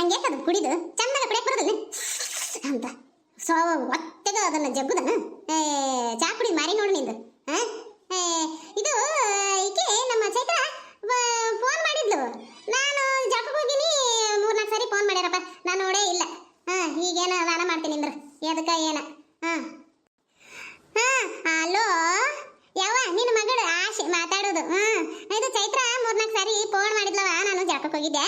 ಹಂಗೆ ಅದು ಕುಡಿದು ಚಂದಾಗ ಕುಡಿಯಕ್ಕೆ ಬರೋದಿಲ್ಲ ಅಂತ ಸೊ ಒತ್ತೆಗ ಅದನ್ನ ಜಗ್ಗುದನ ಚಾ ಕುಡಿ ಮಾರಿ ನೋಡು ನಿಂದು ಇದು ಈಕೆ ನಮ್ಮ ಚೈತ್ರ ಫೋನ್ ಮಾಡಿದ್ಲು. ನಾನು ಜಾಕಕ್ಕೆ ಹೋಗಿನಿ 3-4 ಸಾರಿ ಫೋನ್ ಮಾಡ್ಯಾರಪ್ಪ, ನಾನು ನೋಡೇ ಇಲ್ಲ. ಈಗೇನ ದಾನ ಮಾಡ್ತೀನಿ ಅಂದ್ರ ಎದಕ್ಕ ಏನ ಹಲೋ ಯಾವ ನಿನ್ನ ಮಗಳು ಆಶೆ ಮಾತಾಡೋದು. ಇದು ಚೈತ್ರ 3-4 ಸಾರಿ ಫೋನ್ ಮಾಡಿದ್ಲವ, ನಾನು ಜಾಕಕ್ಕೆ ಹೋಗಿದ್ದೆ.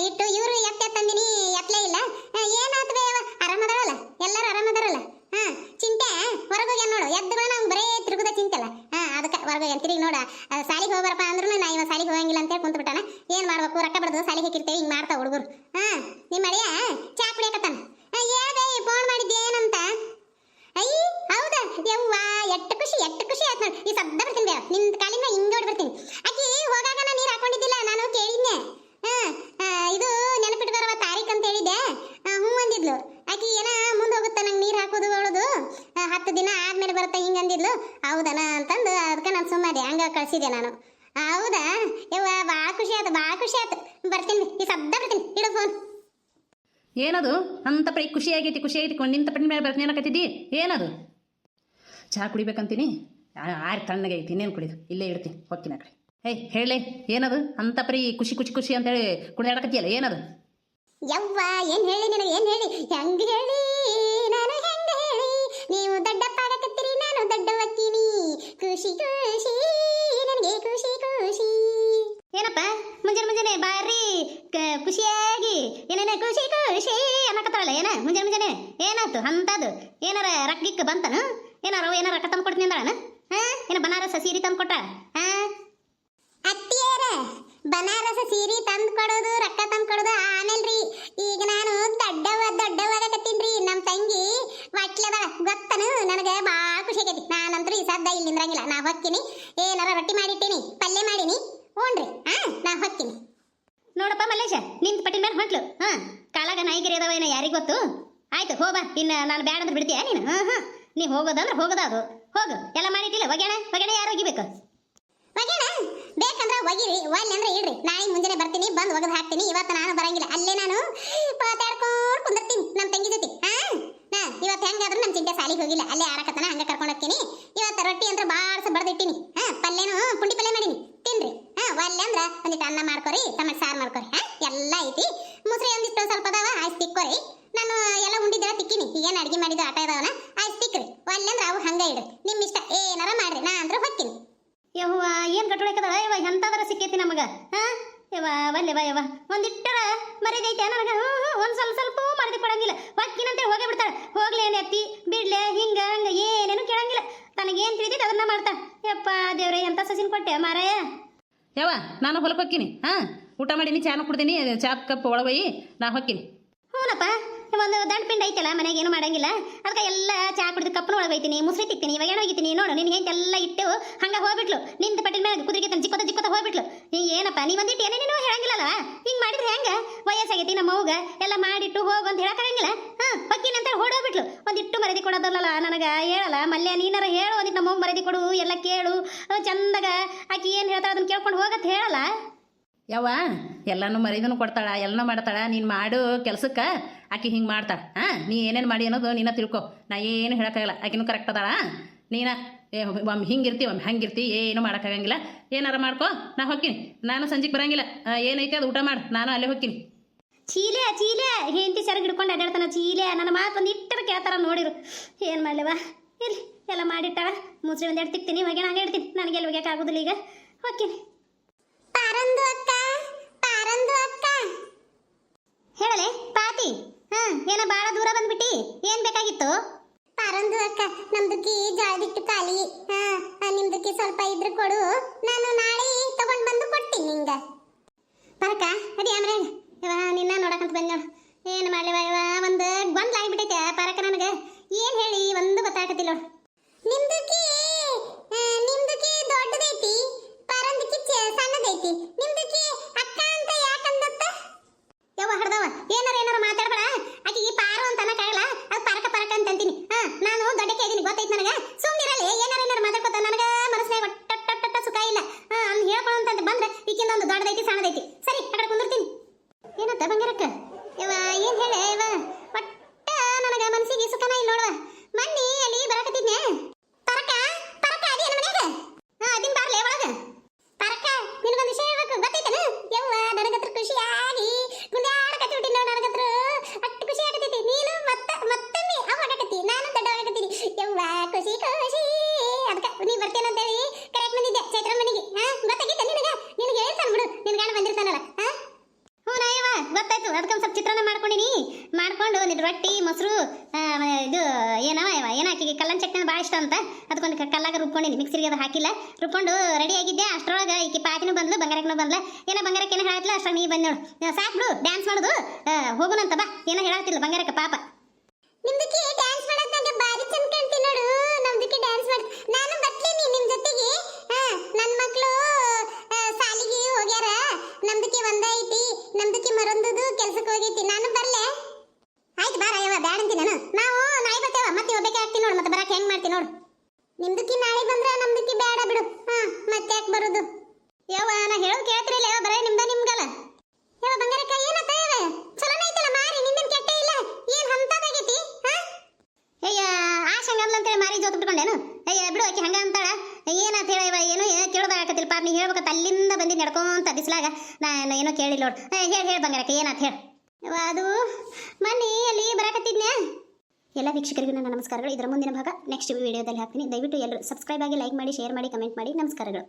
ಇಟ್ಟು ಇವರು ಎತ್ತಂದಿನಿ ಎತ್ತಲೇ ಇಲ್ಲ. ಏನಾತ್ವೆ ಆರಾಮದಾರಲ್ಲ, ಎಲ್ಲರೂ ಆರಾಮದಾರಲ್ಲ? ಚಿಂತೆ ಹೊರಗೋಗ್ಯಾನ ನೋಡು, ಎದ್ದುಗಳ ನಾವು ಬರೇ ತಿರುಗುದ ಚಿಂತೆ ಅಲ್ಲ. ಅದಕ್ಕೆ ಹೊರಗೋಗ್ಯಾನ ತಿರುಗಿ ನೋಡ. ಸಾಲಿಗೆ ಹೋಗ್ಬಾರಪ್ಪ ಅಂದ್ರೂ ನಾ ಇವ ಸಾಲಿಗೆ ಹೋಗಂಗಿಲ್ಲ ಅಂತೇಳಿ ಕುಂತು ಬಿಟ್ಟಾನ. ಏನ್ ಮಾಡ್ಬೇಕು, ರೊಕ್ಕ ಬಡ್ದು ಸಾಲಿಗೆ ಹಾಕಿರ್ತೇವೆ, ಹಿಂಗ್ ಮಾಡ್ತಾವ ಹುಡುಗರು. ನಿಮ್ಮ ಅಳಿಯ ಚಾ ಕುಡಿಯಕತ್ತಾನ. ಏದೇ ಫೋನ್ ಮಾಡಿದ್ದೆ ಏನಂತ? ಅಯ್ಯ ಹೌದಾ ಯವ್ವ, ಎಷ್ಟು ಖುಷಿ ಆಯ್ತು ನೋಡಿ. ಈ ಸದ್ದ ಬರ್ತೀನಿ ಬೇಡ, ನಿಂದ ಕಾಲಿಂದ ಹಿಂಗೆ ಹೊಡಿ ಬರ್ತೀನಿ. ಆಕಿ ಹೋಗಾಗ ನಾನು ನೀರು ಹಾಕೊಂಡಿದ್ದಿಲ್ಲ, ನಾನು ಕೇಳಿದ್ನೆ. ಇದು ನೆನಪಿಟ್ಟು ಬರವ ತಾರೀಖ್ ಅಂತ ಹೇಳಿದ್ದೆ. ಹ್ಞೂ ಅಂದಿದ್ಲು ಆಕಿ. ಏನ ಮುಂದೆ ಹೋಗುತ್ತಾ ನಂಗೆ ನೀರು ಹಾಕೋದು ಅವಳದು 10 ದಿನ ಆದ್ಮೇಲೆ ಬರುತ್ತೆ ಹಿಂಗೆ ಅಂದಿದ್ಲು. ಹೌದನ ಅಂತಂದು ಅದಕ್ಕೆ ನಾನು ಸುಮ್ಮನೆ ಹಂಗ ಕಳ್ಸಿದ್ದೆ ನಾನು. ಹೌದಾ ಯವ್ವ, ಭಾಳ ಖುಷಿ ಆಯ್ತು ಬರ್ತೀನಿ, ಈ ಸದ್ದ ಬರ್ತೀನಿ, ಇಡು ಫೋನ್. ಏನದು ಅಂತ ಪೈ ಖುಷಿ ಆಗೈತಿ ನಿಂತ ಪಟ್ಟಿ ಮೇಲೆ ಬರ್ತೀನಿ ಅನ್ನಕತ್ತಿದ್ದಿ? ಏನದು? ಚಹಾ ಕುಡಿಬೇಕಂತೀನಿ, ಆರು ತಣ್ಣಗೈತಿ, ಇನ್ನೇನು ಕುಡಿದು ಇಲ್ಲೇ ಇಡ್ತೀನಿ, ಹೊಕ್ಕಿನ ಕಡೆ. ಹೇಳಿ ಏನದು ಅಂತ ಪರಿ ಖುಷಿ ಅಂತೇಳಿ ಕುಣಿದಾಡಕತ್ತಿಯಲ್ಲ, ಏನದು? ಯವ್ವ ಏನ್ ಹೇಳಿ ನಿನಗೆ, ಏನ್ ಹೇಳಿ, ಹೆಂಗ್ ಹೇಳಿ ನಾನು, ಹೆಂಗ್ ಹೇಳಿ ನೀವು ದೊಡ್ಡಪ್ಪ ಆಗಕತ್ತೀರಿ, ನಾನು ದೊಡ್ಡವಕ್ಕಿನಿ. ಖುಷಿ ನನಗೆ ಖುಷಿ. ಏನಪ್ಪ ಮುಂಜಾನೆ ಬಾರಿ ಖುಷಿಯಾಗಿ ಏನೇನ ಖುಷಿ ಅನ್ನಕತ್ತಾರಲ್ಲ, ಏನ ಮುಂಜಾನೆ ಏನಾಯ್ತು ಅಂತದು? ಏನಾರ ರೊಕ್ಕಿಕ್ಕ ಬಂತನ? ಏನಾರ ರೊಕ್ಕ ತಂದು ಕೊಡ್ತೀನಿ ಅಂದಳನ? ಏನ ಬನಾರಸ ಸೀರೆ ತಂದು ಕೊಟ್ಟ? ಅತ್ತಿಯರ ಬನಾರಸ ಸೀರೆ ತಂದು ಕೊಡೋದು, ರೊಕ್ಕ ತಂದು ಕೊಡೋದು ಆಮೇಲ್ರಿ. ಈಗ ನಾನು ದೊಡ್ಡವಾಗಕತ್ತೀನ್ರಿ. ನಮ್ಮ ತಂಗಿ ವಾಟ್ಲದ ಗೊತ್ತನು, ನನಗೆ ಭಾಳ ಖುಷಿ ಆಗೈತಿ. ನಾನಂತರೂ ಈ ಸದ್ದ ಇಲ್ಲಿ ನಿಂದ್ರಂಗಿಲ್ಲ, ನಾ ಹೊಕ್ಕಿನಿ. ಏನಾರ ರೊಟ್ಟಿ ಮಾಡಿಟ್ಟಿನಿ, ಪಲ್ಯ ಮಾಡೀನಿ, ಹ್ಞೂನ್ರಿ. ನಾ ಹೊಕ್ಕಿನಿ. ನೋಡಪ್ಪ ಮಲ್ಲೇಶ, ನಿಂತ ಪಟ್ಟಿ ಮೇಲೆ ಹೊಂಟ್ಲು. ಕಾಲಾಗ ನಾಯಿಗಿರಿ ಅದಾವ ಏನೋ ಯಾರಿಗೆ ಗೊತ್ತು. ಆಯ್ತು ಹೋಗ, ಇನ್ನು ನಾನು ಬ್ಯಾಡ ಅಂದ್ರೆ ಬಿಡ್ತೀಯ ನೀನು? ನೀ ಹೋಗೋದಂದ್ರೆ ಹೋಗೋದು, ಹೋಗು. ಎಲ್ಲ ಮಾಡಿಟ್ಟಿಲ್ಲ ಒಗೆಣೆ ಯಾರು ಒಗಿಬೇಕು? ಒಗೆಣ ಬೇಕಂದ್ರೆ ಒಗಿರಿ, ಒಲ್ಲೆ ಅಂದ್ರೆ ಇಡ್ರಿ. ನಾಳೆ ಮುಂಜಾನೆ ಬರ್ತೀನಿ, ಬಂದು ಒಗದು ಹಾಕ್ತೀನಿ. ಇವತ್ತು ನಾನು ಬರಂಗಿಲ್ಲ, ಅಲ್ಲೇ ನಾನು ಪಾತಾಡ್ಕೊಂಡು ಕುಂದಿರ್ತೀನಿ ನಮ್ಮ ತಂಗಿ ಜೊತೆ. ಇವತ್ತು ಹೆಂಗಾದ್ರೂ ನಮ್ಮ ಚಿಂತೆ ಸಾಲಿಗೆ ಹೋಗಿಲ್ಲ, ಅಲ್ಲೇ ಆರಕತ್ತನ, ಹಂಗೆ ಕರ್ಕೊಂಡು ಹೋಗ್ತೀನಿ. ಇವತ್ತು ರೊಟ್ಟಿ ಅಂತ ಬಾಳ್ಸ ಬಡ್ದಿಟ್ಟಿನಿ. ಪಲ್ಯನು ಪುಂಡಿ ಪಲ್ಯ ಮಾಡೀನಿ, ತಿನ್ರಿ. ಒಲ್ಲೆ ಅಂದ್ರೆ ಒಂದಿಟ್ಟು ಅನ್ನ ಮಾಡ್ಕೊರಿ, ಟೊಮೆಟೊ ಸಾರು ಮಾಡ್ಕೊರಿ. ಎಲ್ಲ ಐತಿ, ಮುಸ್ರಿ ಒಂದಿಷ್ಟು ಸ್ವಲ್ಪ ಅದಾವ, ಆಯ್ತು ತಿಕ್ಕೋರಿ. ನಾನು ಎಲ್ಲ ಉಂಡಿದ್ದೆಲ್ಲ ತಿಕ್ಕಿನಿ, ಏನು ಅಡ್ಗೆ ಮಾಡಿದ್ದು ಆಟ ಇದಾವನ, ಆಯ್ತು ತಿಕ್ಕ್ರಿ. ಒಲ್ಲೆ ಅಂದ್ರೆ ಅವು ಹಂಗೆ ಇಡ್ರಿ, ನಿಮ್ಮ ಇಷ್ಟ, ಏನಾರ ಮಾಡ್ರಿ. ನಾ ಅಂದ್ರೆ ಹೊಕ್ಕಿನಿ. ಯವ್ವ ಏನ್ ಕಟ್ಟೊಳಕದ ಯವ್ವ, ಎಂತಾದ್ರ ಸಿಕ್ಕೈತಿ ನಮಗ. ಯವ್ವ ಬಲ್ಲೆ ಬಾ ಯವ್ವ, ಒಂದಿಟ್ಟರ ಮರಿದೈತೆ ನನಗ. ಒಂದ್ ಸ್ವಲ್ಪ ಮರದಿ ಕೊಡಂಗಿಲ್ಲ, ಹೊಕ್ಕಿನಂತೆ ಹೋಗೇ ಬಿಡ್ತಾಳೆ. ಹೋಗ್ಲಿ ಏನ್ ಎತ್ತಿ ಬಿಡ್ಲೆ ಹಿಂಗ ಹಂಗ ಏನೇನು ಕೇಳಂಗಿಲ್ಲ, ತನಗೇನ್ ತಿಳಿದೈತೆ ಅದನ್ನ ಮಾಡ್ತಾ. ಯಪ್ಪ ದೇವ್ರೆ, ಎಂತ ಸಸಿನ್ ಕೊಟ್ಟೆ ಮಾರಾಯ. ಯವ್ವ ನಾನು ಹೊಲಕ್ಕೆ ಹೊಕ್ಕಿನಿ, ಊಟ ಮಾಡೀನಿ, ಚಾನು ಕುಡ್ದೀನಿ, ಚಾ ಕಪ್ ಒಳಗೊಯ್ಯಿ ನಾ ಹೊಕ್ಕಿನಿ. ಹ್ಞೂನಪ್ಪ, ಒಂದು ದಂಡ ಪಿಂಡ್ ಐತಲ್ಲ ಮನೆಗೆ, ಏನು ಮಾಡಂಗಿಲ್ಲ. ಅದಕ್ಕೆ ಎಲ್ಲ ಚಾ ಕುಡಿದು ಕಪ್ಪನ ಒಳಗೆ ಒಯ್ತೀನಿ, ಮುಸ್ರಿ ತಿಕ್ತೀನಿ, ಇವಾಗ ಏನೋ ಒಗಿತೀನಿ. ನೋಡು ನಿನ್ಗೆ ಎಲ್ಲ ಇಟ್ಟು ಹಂಗೆ ಹೋಗ್ಬಿಟ್ಲು. ನಿಂತ ಪಟ್ಟಿನ ಮೇಲೆ ಕುದುರೆಗೆ ತನ್ನ ಚಿಕ್ಕೋತ ಹೋಗ್ಬಿಟ್ಲು. ಏನಪ್ಪ ನೀ ಒಂದಿಟ್ಟು ಏನೇನೇನೋ ಹೇಳಂಗಿಲ್ಲಲ್ಲ, ಹಿಂಗೆ ಮಾಡಿದ್ರೆ ಹೆಂಗೆ? ವಯಸ್ಸಾಗೈತಿ ನಮ್ಮ ಅವ್ಗ, ಎಲ್ಲ ಮಾಡಿಟ್ಟು ಹೋಗು ಅಂತ ಹೇಳಕ್ಕಾಗಂಗಿಲ್ಲ. ಹೊಕ್ಕಿನ ಅಂತ ಹೊಡೋಗ್ಬಿಟ್ಲು. ಒಂದಿಟ್ಟು ಮರದಿ ಕೊಡೋದಲ್ಲ ನನಗೆ ಹೇಳಲ್ಲ ಮಲ್ಯ, ನೀನಾರ ಹೇಳು, ಒಂದಿಟ್ಟು ನಮ್ಮ ಅವ್ಗ ಮರದಿ ಕೊಡು, ಎಲ್ಲ ಕೇಳು ಚಂದಾಗ. ಆಕಿ ಏನು ಹೇಳ್ತಾಳೆ ಅದನ್ನ ಕೇಳ್ಕೊಂಡು ಹೋಗತ್ತೆ ಹೇಳಲ್ಲ. ಯವ್ವ ಎಲ್ಲನೂ ಮರಿದನು ಕೊಡ್ತಾಳ, ಎಲ್ಲನೂ ಮಾಡ್ತಾಳ. ನೀನು ಮಾಡು ಕೆಲ್ಸಕ್ಕೆ ಆಕಿ ಹಿಂಗೆ ಮಾಡ್ತಾಳ. ನೀ ಏನೇನು ಮಾಡಿ ಅನ್ನೋದು ನೀನ ತಿಳ್ಕೊ, ನಾ ಏನು ಹೇಳೋಕ್ಕಾಗಲ್ಲ. ಆಕಿನೂ ಕರೆಕ್ಟ್ ಅದಾಳ. ನೀನ ಒಮ್ಮೆ ಹಿಂಗಿರ್ತಿ, ಒಮ್ಮೆ ಹಂಗಿರ್ತಿ, ಏನು ಮಾಡೋಕ್ಕಾಗಂಗಿಲ್ಲ. ಏನಾರ ಮಾಡ್ಕೊ, ನಾ ಹೋಗ್ತೀನಿ. ನಾನು ಸಂಜೆಗೆ ಬರಂಗಿಲ್ಲ, ಏನೈತೆ ಅದು ಊಟ ಮಾಡು, ನಾನು ಅಲ್ಲೇ ಹೋಗ್ತೀನಿ. ಚೀಲೆ ಹೆಂಡತಿ ಸೆರಗ್ ಹಿಡ್ಕೊಂಡು ಅಡ್ಡಾಡ್ತಾನ. ಚೀಲೆ ನನ್ನ ಮಾತು ಒಂದು ಇಟ್ಟರ ಕೇಳ್ತಾರ ನೋಡಿರು. ಏನು ಮಾಡಲಿವ, ಇಲ್ಲಿ ಎಲ್ಲ ಮಾಡಿಟ್ಟಾಳ. ಮುಸ್ರಿ ಒಂದೆರಡು ತಿಕ್ತೀನಿ, ಒಗೆಣ ಹಂಗೆ ಇಡ್ತೀನಿ. ನನಗೆ ಎಲ್ಲಿ ಒಗ್ಯಕ್ಕೆ ಆಗೋದಿಲ್ಲ, ಈಗ ಹೋಗ್ತೀನಿ. ಪಾರಂದು ಅಕ್ಕ ಹೇಳಲೆ ಪಾತಿ. ಏನ ಬಾಳ ದೂರ ಬಂದ್ಬಿಟ್ಟಿ, ಏನ್ ಬೇಕಾಗಿತ್ತು? ಪಾರಂದು ಅಕ್ಕ, ನಮ್ದಕ್ಕೆ ಜಾಳದಿಟ್ಟು ಖಾಲಿ. ನಿಮ್ದಕ್ಕೆ ಸ್ವಲ್ಪ ಇದ್ರೆ ಕೊಡು, ನಾನು ನಾಳೆ ತಗೊಂಡ್ ಬಂದು ಕೊಡ್ತೀನಿ ನಿಂಗ. ಪರಕ ಅಡಿ ಆಮ್ರೆ ನಿನ್ನ ನೋಡಕಂತ ಬಂದ್ ನೋಡು. ಏನು ಮಾಡ್ಲಿವ ಇವ, ಒಂದು ಗೊಂದ್ಲಾಗ್ಬಿಟ್ಟೈತೆ ಪರಕ ನನಗೆ. ಏನ್ ಹೇಳಿ ಒಂದು ಗೊತ್ತಾಗತ್ತಿಲ್ಲ. ನಿಮ್ದಕ್ಕೆ ದೊಡ್ಡದೈತಿ, ಪಾರಂದಕ್ಕೆ ಸಣ್ಣದೈತಿ. ನಿಮ್ದಕ್ಕೆ ಅಕ್ಕ ಅಂತ ಯಾಕಂದತ್ತ? ಯವ್ವ ಹಡ್ದವ, ಏನಾರ ಮಾತಾಡ್ಬೇಡ. ಆಕಿಗೆ ಪಾರು ಅಂತ ಅನ್ನಕ್ಕಾಗಲ್ಲ, ಅದು ಪರಕ ಅಂತ ಅಂತೀನಿ. ನಾನು ದೊಡ್ಡಕ್ಕೆ ಇದೀನಿ, ಗೊತ್ತೈತಿ ನನಗೆ. ಸುಮ್ಮನಿರಲಿ, ಏನಾರ ಮಾತಾಡ್ಕೊತ ನನಗೆ ಮನಸ್ಸಿನಾಗ ಒಟ್ಟ ಸುಖ ಇಲ್ಲ. ಅಲ್ಲಿ ಹೇಳ್ಕೊಳ್ಳೋ ಅಂತ ಬಂದ್ರೆ ಈಕಿಂದ ಒಂದು ದೊಡ್ಡದೈತಿ ಸಣ್ಣದೈತಿ. ಸರಿ ಆ ಕಡೆ ಕುಂದಿರ್ತೀನಿ. ಏನತ್ತ ಬಂಗಾರಕ್ಕ? ಯವ್ವ ಒಂದಿಟ್ಟು ರೊಟ್ಟಿ ಮೊಸರು ಇದು ಏನಾಕಿ ಕಲ್ಲನ್ ಚಟ್ನಿ ಭಾಳ ಇಷ್ಟ ಅಂತ ಅದಕ್ಕೊಂದು ಕಲ್ಲಾಗ ರುಬ್ಕೊಂಡಿನಿ, ಮಿಕ್ಸಿಗೆ ಅದು ಹಾಕಿಲ್ಲ, ರುಬ್ಕೊಂಡು ರೆಡಿ ಆಗಿದ್ದೆ. ಅಷ್ಟರೊಳಗೆ ಈಕಿ ಪಾತಿನೂ ಬಂದ್ಲು, ಬಂಗಾರಕ್ಕೂ ಬಂದ್ಲ. ಬಂಗಾರಕ್ಕೆ ಏನೋ ಹೇಳತ್ತಿಲ್ಲ, ಅಷ್ಟಾಗ ನೀ ಬಂದ್ ನೋಡು. ಸಾಕು ಬಿಡು ಡ್ಯಾನ್ಸ್ ಮಾಡೋದು, ಹೋಗುನಂತ ಬಾ. ಏನೋ ಹೇಳತ್ತಿಲ್ಲ ಬಂಗಾರಕ್ಕ ಪಾಪ. ನಿಮ್ದಕ್ಕೆ ಡ್ಯಾನ್ಸ್ ಮಾಡೋದು ನಂಗೆ ಬಾರಿ ಚಂದ ಕಾಣ್ತೀನಿ ನೋಡು. ನಮ್ದಕ್ಕೆ ಡ್ಯಾನ್ಸ್ ಮಾಡ್ ನಾನು ಬರ್ತೀನಿ ನಿಮ್ ಜೊತೆಗೆ. ನನ್ನ ಮಕ್ಕಳು ಸಾಲಿಗೆ ಹೋಗ್ಯಾರ, ನಮ್ದಕ್ಕೆ ಒಂದೈತಿ, ನಮ್ದಕ್ಕೆ ಮರೊಂದುದು ಕೆಲ್ಸಕ್ಕೆ ಹೋಗೈತಿ. ನಾನು ಬರ್ಲೆ? ಆಯ್ತು ಬಾರ ಯವ್ವ, ಬ್ಯಾಡ ಅಂತೀನಿ ನಾನು. ನಾವು ನಾಳೆ ಬರ್ತೇವ, ಮತ್ತೆ ಒಬ್ಬಕ್ಕೆ ಆಗ್ತೀನಿ ನೋಡು, ಮತ್ತೆ ಬರಕ್ಕೆ ಹೆಂಗ್ ಮಾಡ್ತೀನಿ ನೋಡು. ನಿಮ್ದಕ್ಕೆ ನಾಳೆ ಬಂದ್ರೆ ನಮ್ದಕ್ಕೆ ಬೇಡ ಬಿಡು. ಮತ್ತೆ ಯಾಕೆ ಬರೋದು ಯವ್ವ? ನಾ ಹೇಳೋದು ಕೇಳ್ತಿರಲ್ಲ ಯವ್ವ, ಬರೇ ನಿಮ್ಗಲ್ಲ ಯವ್ವ. ಬಂಗಾರಕ್ಕ ಏನತ್ತ ಯವ್ವ? ಚಲೋನೇ ಐತಲ್ಲ ಮಾರಿ, ನಿಂದೇನು ಕೆಟ್ಟ ಇಲ್ಲ, ಏನ್ ಹಂತದಾಗೈತಿ? ಅಯ್ಯ ಆಶಂಗಲ್ಲ ಅಂತೇಳಿ ಮಾರಿ ಜೋತ್ ಬಿಟ್ಕೊಂಡೇನು? ಅಯ್ಯ ಬಿಡು, ಆಕೆ ಹಂಗ ಅಂತಾಳ. ಏನಂತ ಹೇಳ ಏನು ಕೇಳೋದಾಗತ್ತಿಲ್ಲ ಪಾಪ. ನೀ ಹೇಳ್ಬೇಕತ್ತ, ಅಲ್ಲಿಂದ ಬಂದು ನಡ್ಕೊಂತ ಬಿಸ್ಲಾಗ ನಾನು ಏನೋ ಕೇಳಿಲ್ಲ ನೋಡು. ಹೇಳಿ ಬಂಗಾರಕ್ಕ ಏನಂತ ಹೇಳಿ. ಅದು ಮನೆಯಲ್ಲಿ ಬರಾಕತ್ತಿದ್ನ್ಯಾ. ಎಲ್ಲ ವೀಕ್ಷಕರಿಗೂ ನನ್ನ ನಮಸ್ಕಾರಗಳು. ಇದರ ಮುಂದಿನ ಭಾಗ ನೆಕ್ಸ್ಟ್ ವಿಡಿಯೋದಲ್ಲಿ ಹಾಕ್ತೀನಿ. ದಯವಿಟ್ಟು ಎಲ್ಲರೂ ಸಬ್ಸ್ಕ್ರೈಬ್ ಆಗಿ, ಲೈಕ್ ಮಾಡಿ, ಶೇರ್ ಮಾಡಿ, ಕಮೆಂಟ್ ಮಾಡಿ. ನಮಸ್ಕಾರಗಳು.